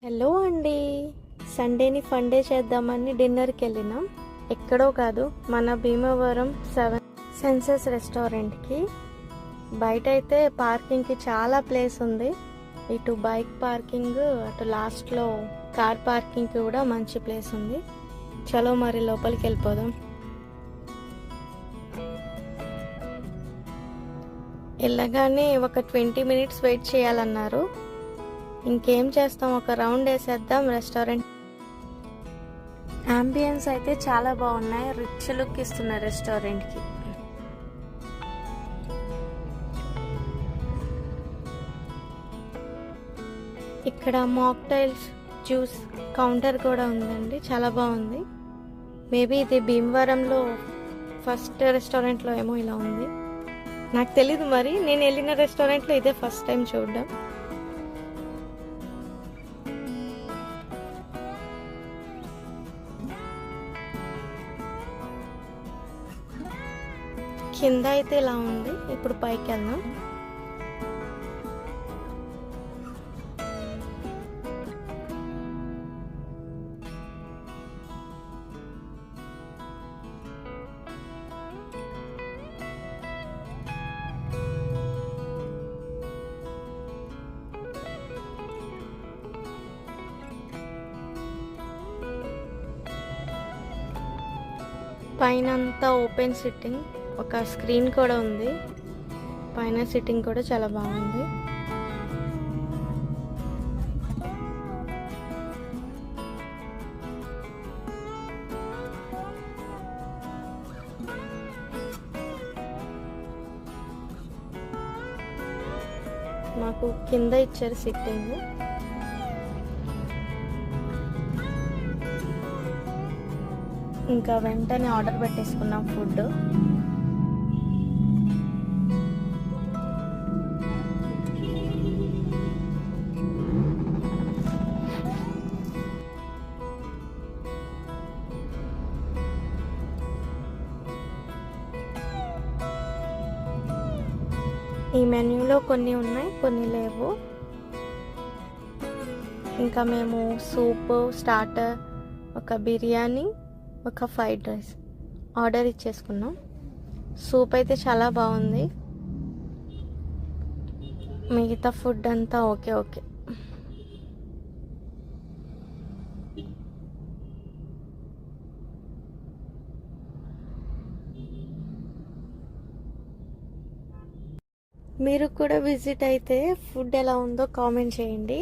Hello అండి. సండేని fun day చేద్దామని డిన్నర్కి వెళ్ళినాం. ఎక్కడో కాదు, మన భీమవరం 7 సెన్సెస్ రెస్టారెంట్కి. బయట అయితే పార్కింగ్కి చాలా ప్లేస్ ఉంది. ఇటు బైక్ పార్కింగ్, అటు లాస్ట్లో కార్ పార్కింగ్కి కూడా మంచి ప్లేస్ ఉంది. చలో మరి లోపలికి వెళ్ళిపోదాం. వెళ్ళగానే ఒక 20 మినిట్స్ వెయిట్ చేయాలన్నారు. ఇంకేం చేస్తాం, ఒక రౌండ్ వేసేద్దాం రెస్టారెంట్. అంబియన్స్ అయితే చాలా బాగున్నాయి, రిచ్ లుక్ ఇస్తున్నాయి రెస్టారెంట్కి. ఇక్కడ మాక్టైల్స్, జ్యూస్ కౌంటర్ కూడా ఉందండి, చాలా బాగుంది. మేబీ ఇది భీమవరంలో ఫస్ట్ రెస్టారెంట్లో ఏమో ఇలా ఉంది, నాకు తెలీదు. మరి నేను వెళ్ళిన రెస్టారెంట్లో ఇదే ఫస్ట్ టైం చూడడం. కింద అయితే ఇలా ఉంది, ఇప్పుడు పైకి వెళ్దాం. పైన అంతా ఓపెన్ సిట్టింగ్, ఒక స్క్రీన్ కూడా ఉంది. పైన సిట్టింగ్ కూడా చాలా బాగుంది. మాకు కింద ఇచ్చారు సిట్టింగ్. ఇంకా వెంటనే ఆర్డర్ పెట్టేసుకున్నాం ఫుడ్. ఈ మెన్యూలో కొన్ని ఉన్నాయి, కొన్ని లేవు. ఇంకా మేము సూప్, స్టార్టర్, ఒక బిర్యానీ, ఒక ఫ్రైడ్ రైస్ ఆర్డర్ ఇచ్చేసుకున్నాం. సూప్ అయితే చాలా బాగుంది. మిగతా ఫుడ్ అంతా ఓకే ఓకే. మీరు కూడా విజిట్ అయితే ఫుడ్ ఎలా ఉందో కామెంట్ చేయండి.